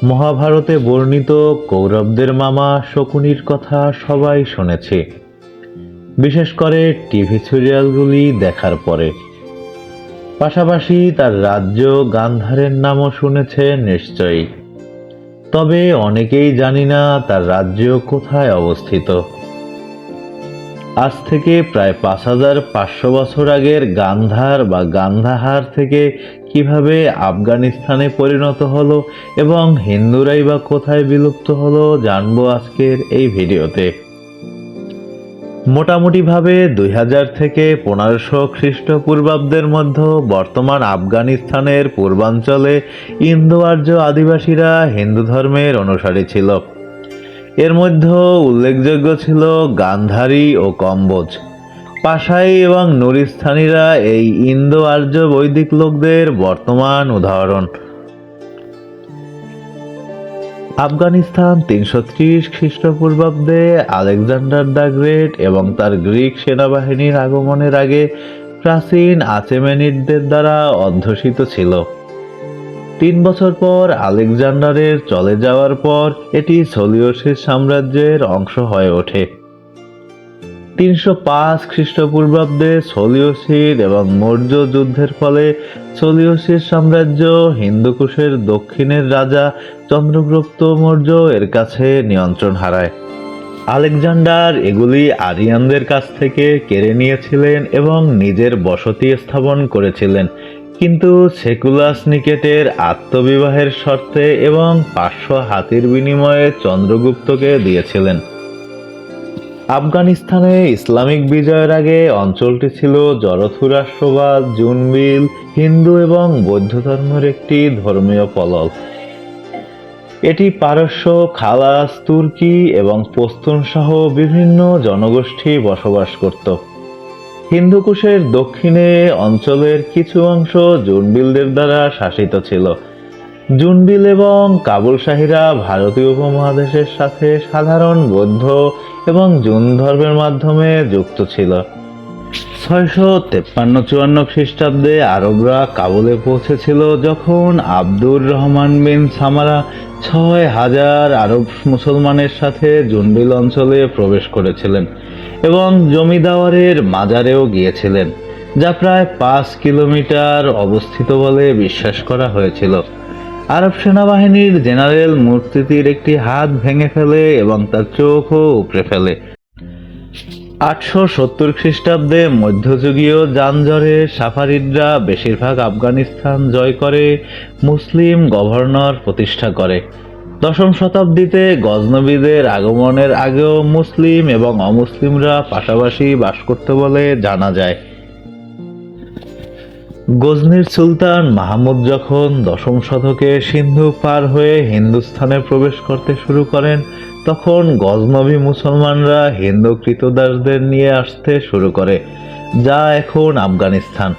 মহাভারতে বর্ণিত কৌরবদের মামা শকুনির কথা সবাই শুনেছে, বিশেষ করে টিভি সিরিয়ালগুলি দেখার পরে। পাশাপাশি তার রাজ্য গান্ধারের নামও শুনেছে নিশ্চয়ই। তবে অনেকেই জানি না তার রাজ্য কোথায় অবস্থিত। আজ থেকে প্রায় 5500 বছর আগের গান্ধার বা গান্ধাহার থেকে কিভাবে আফগানিস্তানে পরিণত হলো এবং হিন্দুরাই বা কোথায় বিলুপ্ত হলো জানবো আজকের এই ভিডিওতে। মোটামুটিভাবে 2000 থেকে 1500 খ্রিস্টপূর্বাব্দের মধ্যে বর্তমান আফগানিস্তানের পূর্বাঞ্চলে ইন্দো আর্য আদিবাসীরা হিন্দু ধর্মের অনুসারী ছিল। এর মধ্যে উল্লেখযোগ্য ছিল গান্ধারী ও কম্বোজ। পাশাই এবং নুরিস্তানিরা এই ইন্দো আর্য বৈদিক লোকদের বর্তমান উদাহরণ। আফগানিস্তান 330 খ্রিস্টপূর্বাব্দে আলেকজান্ডার দ্য গ্রেট এবং তার গ্রিক সেনাবাহিনীর আগমনের আগে প্রাচীন আচেমেনিডদের দ্বারা অধ্যুষিত ছিল। 3 বছর পর আলেকজান্ডারের চলে যাওয়ার পর এটি সেলুসিড সাম্রাজ্যের অংশ হয়ে ওঠে। 305 খ্রিস্টপূর্বাব্দে সেলুসিড এবং মৌর্য যুদ্ধের ফলে সেলুসিড সাম্রাজ্য হিন্দুকুশের দক্ষিণের রাজা চন্দ্রগুপ্ত মৌর্য এর কাছে নিয়ন্ত্রণ হারায়। আলেকজান্ডার এগুলি আরিয়ানদের কাছ থেকে কেড়ে নিয়েছিলেন এবং নিজের বসতি স্থাপন করেছিলেন, কিন্তু সেকুলাস নিকেটের আত্মবিবাহের শর্তে এবং 500 হাতির বিনিময়ে চন্দ্রগুপ্তকে দিয়েছিলেন। আফগানিস্তানে ইসলামিক বিজয়ের আগে অঞ্চলটি ছিল জরথুরাষ্ট্রবাদ, জুনবিল, হিন্দু এবং বৌদ্ধ ধর্মের একটি ধর্মীয় পলল। এটি পারস্য, খালাস, তুর্কি এবং পশতুন সহ বিভিন্ন জনগোষ্ঠী বসবাস করত। হিন্দুকুশের দক্ষিণে অঞ্চলের কিছু অংশ জুনবিলদের দ্বারা শাসিত ছিল। জুনবিল এবং কাবুল শাহীরা ভারতীয় উপমহাদেশের সাথে সাধারণ বৌদ্ধ এবং জুন ধর্মের মাধ্যমে যুক্ত ছিল। 653-54 খ্রিস্টাব্দে আরবরা কাবুলে পৌঁছেছিল যখন আব্দুর রহমান বিন সামারা 6000 আরব মুসলমানের সাথে জুনবিল অঞ্চলে প্রবেশ করেছিলেন এবং জমিদারের মাজারেও গিয়েছিলেন, যা প্রায় 5 কিলোমিটার অবস্থিত বলে বিশ্বাস করা হয়েছিল। আরব সেনাবাহিনীর জেনারেল মুরতিতির একটি হাত ভেঙে ফেলে এবং তার চোখও উপড়ে ফেলে। 870 খ্রিস্টাব্দে মধ্যযুগীয় যানজরে সাফারিডরা বেশিরভাগ আফগানিস্তান জয় করে মুসলিম গভর্নর প্রতিষ্ঠা করে। 10ম শতাব্দীতে গজনবীদের আগমনের আগেও মুসলিম এবং অমুসলিমরা পাশাপাশি বাস করত বলে জানা যায়। গজনির সুলতান মাহমুদ যখন 10ম শতকে সিন্ধু পার হয়ে হিন্দুস্তানে প্রবেশ করতে শুরু করেন, তখন গজনবী মুসলমানরা হিন্দু কৃতদাসদের নিয়ে আসতে শুরু করে, যা এখন আফগানিস্তান।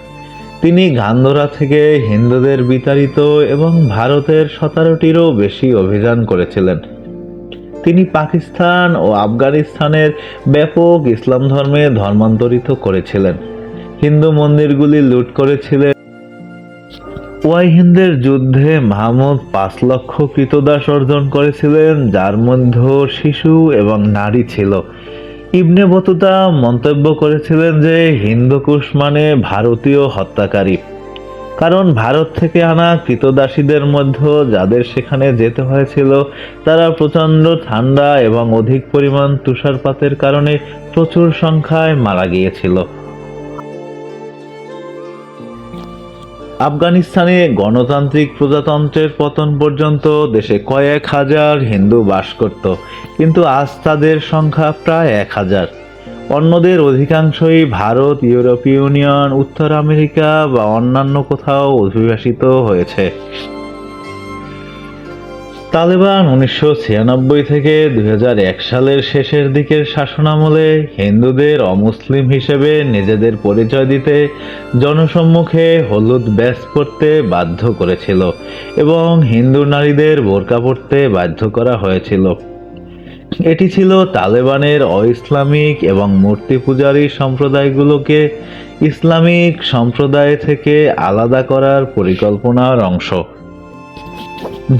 তিনি গান্ধরা থেকে হিন্দুদের বিতাড়িত এবং ভারতের 17টিরও বেশি অভিযান করেছিলেন। তিনি পাকিস্তান ও আফগানিস্তানের ব্যাপক ইসলাম ধর্মে ধর্মান্তরিত করেছিলেন, হিন্দু মন্দিরগুলি লুট করেছিলেন। ওয়াইহিন্দের যুদ্ধে মাহমুদ 5 লক্ষ কৃতদাস অর্জন করেছিলেন, যার মধ্যে শিশু এবং নারী ছিল। ইবনে বতুতা মন্তব্য করেছিলেন যে হিন্দুকুশ মানে ভারতীয় হত্যাকারী, কারণ ভারত থেকে আনা কৃতদাসীদের মধ্যে যাদের সেখানে যেতে হয়েছিল তারা প্রচণ্ড ঠান্ডা এবং অধিক পরিমাণ তুষারপাতের কারণে প্রচুর সংখ্যায় মারা গিয়েছিল। আফগানিস্তানে গণতান্ত্রিক প্রজাতন্ত্রের পতন পর্যন্ত দেশে কয়েক হাজার হিন্দু বাস করত, কিন্তু আজ তাদের সংখ্যা প্রায় 1000। অন্যদের অধিকাংশই ভারত, ইউরোপীয় ইউনিয়ন, উত্তর আমেরিকা বা অন্যান্য কোথাও অভিবাসিত হয়েছে। তালেবান 1996 থেকে 2001 সালের শেষের দিকের শাসনামলে হিন্দুদের অমুসলিম হিসেবে নিজেদের পরিচয় দিতে জনসম্মুখে হলুদ ব্যাজ পরতে বাধ্য করেছিল এবং হিন্দু নারীদের বোরকা পরতে বাধ্য করা হয়েছিল। এটি ছিল তালেবানের অ-ইসলামিক এবং মূর্তি পূজারী সম্প্রদায়গুলোকে ইসলামিক সম্প্রদায় থেকে আলাদা করার পরিকল্পনার অংশ।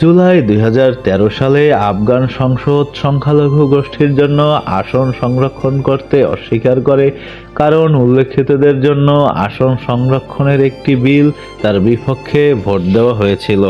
জুলাই 2013 সালে আফগান সংসদ সংখ্যালঘু গোষ্ঠীর জন্য আসন সংরক্ষণ করতে অস্বীকার করে, কারণ উল্লেখিতদের জন্য আসন সংরক্ষণের একটি বিল তার বিপক্ষে ভোট দেওয়া হয়েছিল।